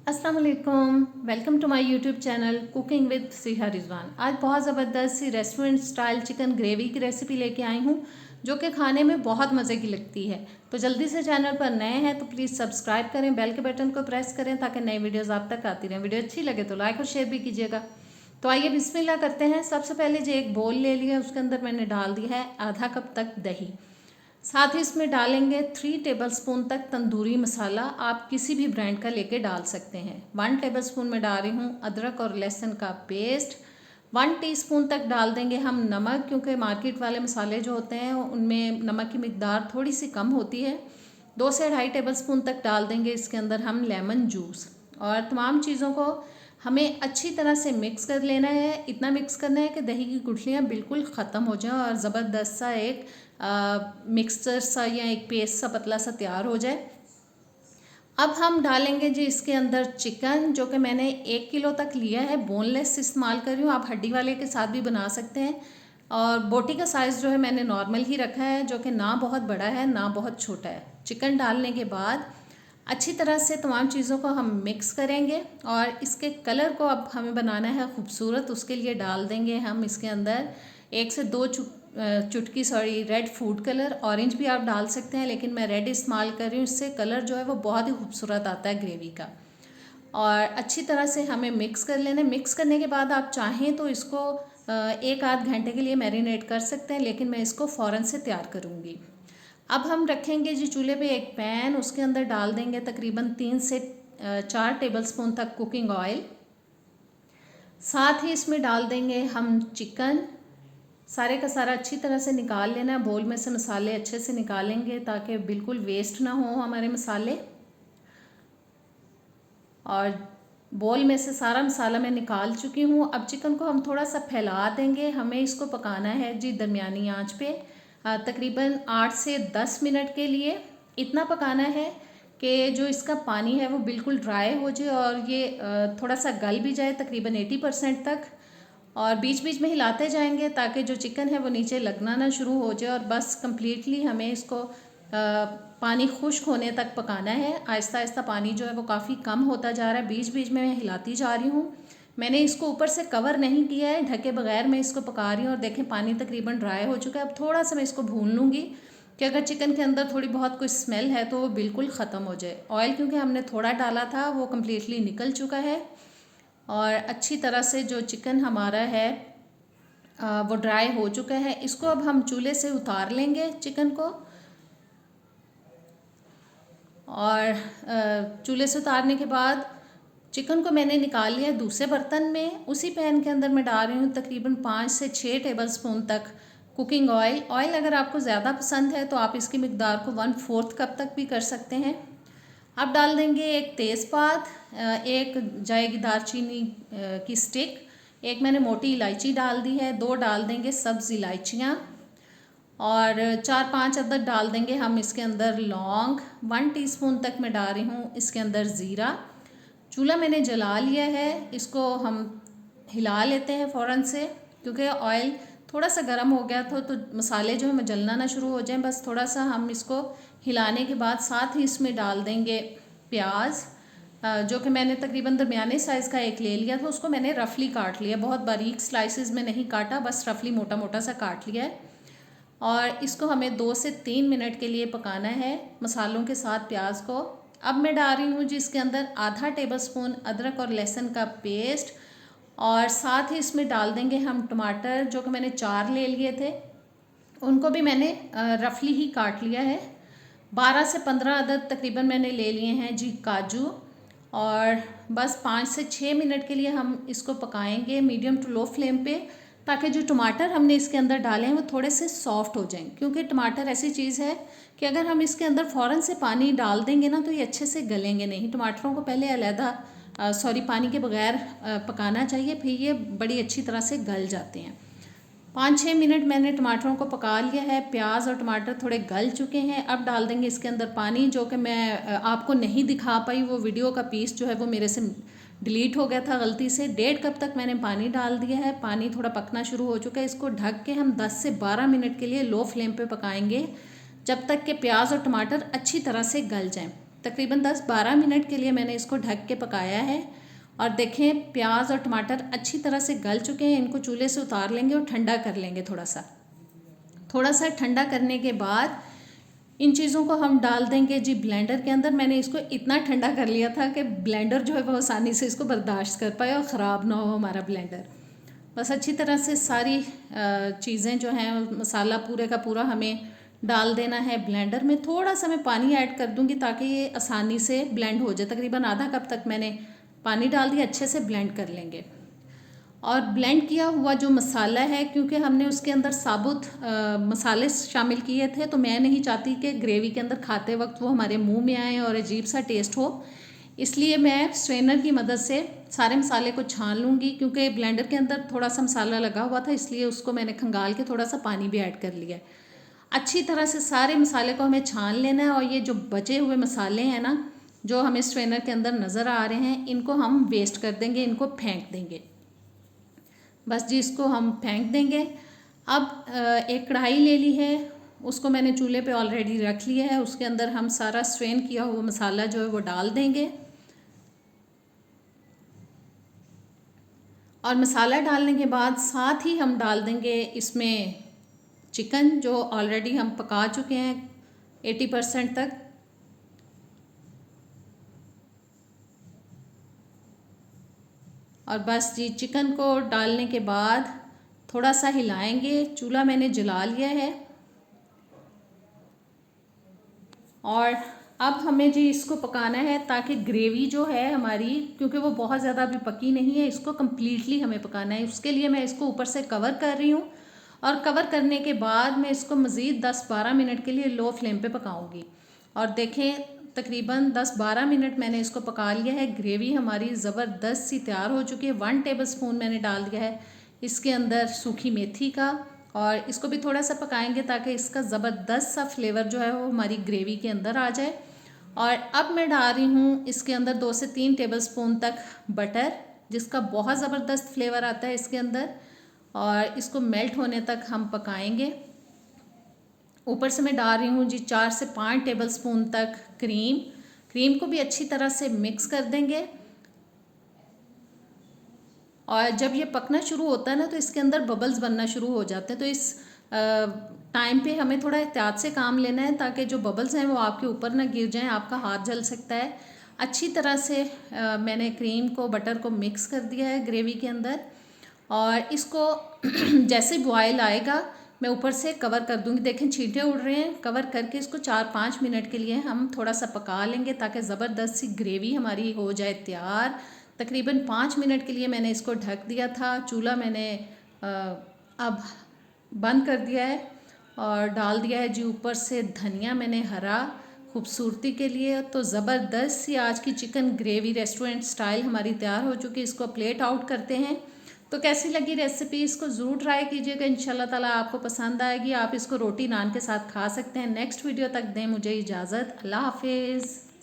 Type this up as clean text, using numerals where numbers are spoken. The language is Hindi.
अस्सलाम वालेकुम, welcome to my YouTube channel cooking with Siha Rizwan. आज बहुत ज़बरदस्त सी रेस्टोरेंट स्टाइल चिकन ग्रेवी की रेसिपी लेके आई हूँ जो कि खाने में बहुत मज़े की लगती है। तो जल्दी से चैनल पर नए हैं तो प्लीज़ सब्सक्राइब करें, बेल के बटन को प्रेस करें ताकि नई वीडियोज़ आप तक आती रहें। वीडियो अच्छी लगे तो लाइक और शेयर भी कीजिएगा। तो आइए बिस्मिल्लाह करते हैं। सबसे पहले जो एक बोल ले लिया, उसके अंदर मैंने डाल दिया है आधा कप तक दही। साथ ही इसमें डालेंगे 3 टेबलस्पून तक तंदूरी मसाला। आप किसी भी ब्रांड का लेके डाल सकते हैं। 1 टेबलस्पून में डाल रही हूँ अदरक और लहसुन का पेस्ट। 1 टीस्पून तक डाल देंगे हम नमक, क्योंकि मार्केट वाले मसाले जो होते हैं उनमें नमक की मिकदार थोड़ी सी कम होती है। 2 से 2.5 टेबलस्पून तक डाल देंगे इसके अंदर हम लेमन जूस। और तमाम चीज़ों को हमें अच्छी तरह से मिक्स कर लेना है। इतना मिक्स करना है कि दही की गुठलियाँ बिल्कुल ख़त्म हो जाएं और ज़बरदस्त सा एक मिक्सचर सा या एक पेस्ट सा पतला सा तैयार हो जाए। अब हम डालेंगे जी इसके अंदर चिकन, जो कि मैंने 1 किलो तक लिया है। बोनलेस इस्तेमाल कर रही हूँ, आप हड्डी वाले के साथ भी बना सकते हैं। और बोटी का साइज़ जो है मैंने नॉर्मल ही रखा है, जो कि ना बहुत बड़ा है ना बहुत छोटा है। चिकन डालने के बाद अच्छी तरह से तमाम चीज़ों को हम मिक्स करेंगे और इसके कलर को अब हमें बनाना है खूबसूरत। उसके लिए डाल देंगे हम इसके अंदर 1 से 2 चुटकी रेड फूड कलर। ऑरेंज भी आप डाल सकते हैं, लेकिन मैं रेड इस्तेमाल कर रही हूँ। इससे कलर जो है वो बहुत ही खूबसूरत आता है ग्रेवी का। और अच्छी तरह से हमें मिक्स कर लेना है। मिक्स करने के बाद आप चाहें तो इसको 1 आध घंटे के लिए मैरिनेट कर सकते हैं, लेकिन मैं इसको फ़ौरन से तैयार करूँगी। अब हम रखेंगे जी चूल्हे पे एक पैन, उसके अंदर डाल देंगे तकरीबन 3 से 4 टेबलस्पून तक कुकिंग ऑयल। साथ ही इसमें डाल देंगे हम चिकन। सारे का सारा अच्छी तरह से निकाल लेना है। बोल में से मसाले अच्छे से निकालेंगे ताकि बिल्कुल वेस्ट ना हो हमारे मसाले। और बोल में से सारा मसाला मैं निकाल चुकी हूँ। अब चिकन को हम थोड़ा सा फैला देंगे। हमें इसको पकाना है जी दरमियानी आंच पे तकरीबन 8 से 10 मिनट के लिए। इतना पकाना है कि जो इसका पानी है वो बिल्कुल ड्राई हो जाए और ये थोड़ा सा गल भी जाए तकरीबन 80% तक। और बीच बीच में हिलाते जाएंगे ताकि जो चिकन है वो नीचे लगना ना शुरू हो जाए। और बस कम्प्लीटली हमें इसको पानी खुश्क होने तक पकाना है। आहिस्ता आहिस्ता पानी जो है वो काफ़ी कम होता जा रहा है। बीच बीच में मैं हिलाती जा रही हूँ। मैंने इसको ऊपर से कवर नहीं किया है, ढके बगैर मैं इसको पका रही हूँ। और देखें पानी तकरीबन ड्राई हो चुका है। अब थोड़ा सा मैं इसको भून लूँगी कि अगर चिकन के अंदर थोड़ी बहुत कोई स्मेल है तो वो बिल्कुल ख़त्म हो जाए। ऑयल क्योंकि हमने थोड़ा डाला था वो कम्प्लीटली निकल चुका है। और अच्छी तरह से जो चिकन हमारा है वो ड्राई हो चुका है। इसको अब हम चूल्हे से उतार लेंगे चिकन को। और चूल्हे से उतारने के बाद चिकन को मैंने निकाल लिया दूसरे बर्तन में। उसी पैन के अंदर मैं डाल रही हूँ तकरीबन 5 से 6 टेबलस्पून तक कुकिंग ऑयल। ऑयल अगर आपको ज़्यादा पसंद है तो आप इसकी मिकदार को 1/4 कप तक भी कर सकते हैं। अब डाल देंगे एक तेज़पात, एक जाएगी दालचीनी की स्टिक, एक मैंने मोटी इलायची डाल दी है, 2 डाल देंगे सब्ज़ इलायचियाँ और 4-5 अदद डाल देंगे हम इसके अंदर लौंग। 1 टीस्पून तक मैं डाल रही हूँ इसके अंदर ज़ीरा। चूल्हा मैंने जला लिया है। इसको हम हिला लेते हैं फ़ौरन से, क्योंकि ऑयल थोड़ा सा गर्म हो गया था तो मसाले जो है जलना ना शुरू हो जाएं। बस थोड़ा सा हम इसको हिलाने के बाद साथ ही इसमें डाल देंगे प्याज, जो कि मैंने तकरीबन दरमियाने साइज़ का एक ले लिया था। उसको मैंने रफली काट लिया, बहुत बारीक स्लाइसेस में नहीं काटा, बस रफली मोटा मोटा सा काट लिया है। और इसको हमें 2 से 3 मिनट के लिए पकाना है मसालों के साथ प्याज को। अब मैं डाल रही हूँ जिसके अंदर आधा टेबलस्पून अदरक और लहसुन का पेस्ट। और साथ ही इसमें डाल देंगे हम टमाटर, जो कि मैंने 4 ले लिए थे। उनको भी मैंने रफली ही काट लिया है। 12 से 15 अदद तकरीबन मैंने ले लिए हैं जी काजू। और बस 5 से 6 मिनट के लिए हम इसको पकाएंगे मीडियम टू लो फ्लेम पे, ताकि जो टमाटर हमने इसके अंदर डाले हैं वो थोड़े से सॉफ्ट हो जाएं। क्योंकि टमाटर ऐसी चीज़ है कि अगर हम इसके अंदर फ़ौरन से पानी डाल देंगे ना तो ये अच्छे से गलेंगे नहीं। टमाटरों को पहले अलहदा पानी के बगैर पकाना चाहिए, फिर ये बड़ी अच्छी तरह से गल जाते हैं। 5-6 मिनट मैंने टमाटरों को पका लिया है। प्याज और टमाटर थोड़े गल चुके हैं। अब डाल देंगे इसके अंदर पानी, जो कि मैं आपको नहीं दिखा पाई। वो वीडियो का पीस जो है वो मेरे से डिलीट हो गया था गलती से। 1.5 कप तक मैंने पानी डाल दिया है। पानी थोड़ा पकना शुरू हो चुका है। इसको ढक के हम 10 से 12 मिनट के लिए लो फ्लेम पे पकाएंगे, जब तक कि प्याज और टमाटर अच्छी तरह से गल जाएं। तकरीबन 10-12 मिनट के लिए मैंने इसको ढक के पकाया है। और देखें प्याज और टमाटर अच्छी तरह से गल चुके हैं। इनको चूल्हे से उतार लेंगे और ठंडा कर लेंगे। थोड़ा सा ठंडा करने के बाद इन चीज़ों को हम डाल देंगे जी ब्लेंडर के अंदर। मैंने इसको इतना ठंडा कर लिया था कि ब्लेंडर जो है वो आसानी से इसको बर्दाश्त कर पाए और ख़राब ना हो हमारा ब्लेंडर। बस अच्छी तरह से सारी चीज़ें जो हैं मसाला पूरे का पूरा हमें डाल देना है ब्लेंडर में। थोड़ा सा मैं पानी ऐड कर दूंगी ताकि ये आसानी से ब्लेंड हो जाए। तकरीबन आधा कप तक मैंने पानी डाल दिया, अच्छे से ब्लेंड कर लेंगे। और ब्लेंड किया हुआ जो मसाला है, क्योंकि हमने उसके अंदर साबुत मसाले शामिल किए थे, तो मैं नहीं चाहती कि ग्रेवी के अंदर खाते वक्त वो हमारे मुंह में आए और अजीब सा टेस्ट हो। इसलिए मैं स्ट्रेनर की मदद से सारे मसाले को छान लूँगी। क्योंकि ब्लेंडर के अंदर थोड़ा सा मसाला लगा हुआ था, इसलिए उसको मैंने खंगाल के थोड़ा सा पानी भी ऐड कर लिया। अच्छी तरह से सारे मसाले को हमें छान लेना है। और ये जो बचे हुए मसाले हैं ना, जो हमें स्ट्रेनर के अंदर नज़र आ रहे हैं, इनको हम वेस्ट कर देंगे, इनको फेंक देंगे। बस जी इसको हम फेंक देंगे। अब एक कढ़ाई ले ली है, उसको मैंने चूल्हे पे ऑलरेडी रख लिया है। उसके अंदर हम सारा स्ट्रेन किया हुआ मसाला जो है वो डाल देंगे। और मसाला डालने के बाद साथ ही हम डाल देंगे इसमें चिकन, जो ऑलरेडी हम पका चुके हैं 80% तक। और बस जी चिकन को डालने के बाद थोड़ा सा हिलाएंगे। चूल्हा मैंने जला लिया है। और अब हमें जी इसको पकाना है ताकि ग्रेवी जो है हमारी, क्योंकि वो बहुत ज़्यादा अभी पकी नहीं है, इसको कम्प्लीटली हमें पकाना है। उसके लिए मैं इसको ऊपर से कवर कर रही हूँ। और कवर करने के बाद मैं इसको मज़ीद 10-12 मिनट के लिए लो फ्लेम पे पकाऊंगी। और देखें तकरीबन 10-12 मिनट मैंने इसको पका लिया है। ग्रेवी हमारी ज़बरदस्त सी तैयार हो चुकी है। 1 टेबलस्पून मैंने डाल दिया है इसके अंदर सूखी मेथी का। और इसको भी थोड़ा सा पकाएंगे ताकि इसका ज़बरदस्त सा फ्लेवर जो है वो हमारी ग्रेवी के अंदर आ जाए। और अब मैं डाल रही हूँ इसके अंदर 2 से 3 टेबलस्पून तक बटर, जिसका बहुत ज़बरदस्त फ्लेवर आता है इसके अंदर। और इसको मेल्ट होने तक हम पकाएंगे। ऊपर से मैं डाल रही हूँ जी 4 से 5 टेबलस्पून तक क्रीम को भी अच्छी तरह से मिक्स कर देंगे। और जब ये पकना शुरू होता है ना, तो इसके अंदर बबल्स बनना शुरू हो जाते हैं। तो इस टाइम पे हमें थोड़ा एहतियात से काम लेना है ताकि जो बबल्स हैं वो आपके ऊपर ना गिर जाएं, आपका हाथ जल सकता है। अच्छी तरह से मैंने क्रीम को बटर को मिक्स कर दिया है ग्रेवी के अंदर। और इसको जैसे बॉयल आएगा मैं ऊपर से कवर कर दूंगी। देखें छींटे उड़ रहे हैं। कवर करके इसको 4-5 मिनट के लिए हम थोड़ा सा पका लेंगे ताकि ज़बरदस्त सी ग्रेवी हमारी हो जाए तैयार। तकरीबन 5 मिनट के लिए मैंने इसको ढक दिया था। चूल्हा मैंने अब बंद कर दिया है और डाल दिया है जी ऊपर से धनिया मैंने हरा खूबसूरती के लिए। तो ज़बरदस्त सी आज की चिकन ग्रेवी रेस्टोरेंट स्टाइल हमारी तैयार हो चुकी है। इसको प्लेट आउट करते हैं। तो कैसी लगी रेसिपी, इसको ज़रूर ट्राई कीजिएगा। इंशाल्लाह ताला आपको पसंद आएगी। आप इसको रोटी नान के साथ खा सकते हैं। नेक्स्ट वीडियो तक दें मुझे इजाज़त। अल्लाह हाफिज़।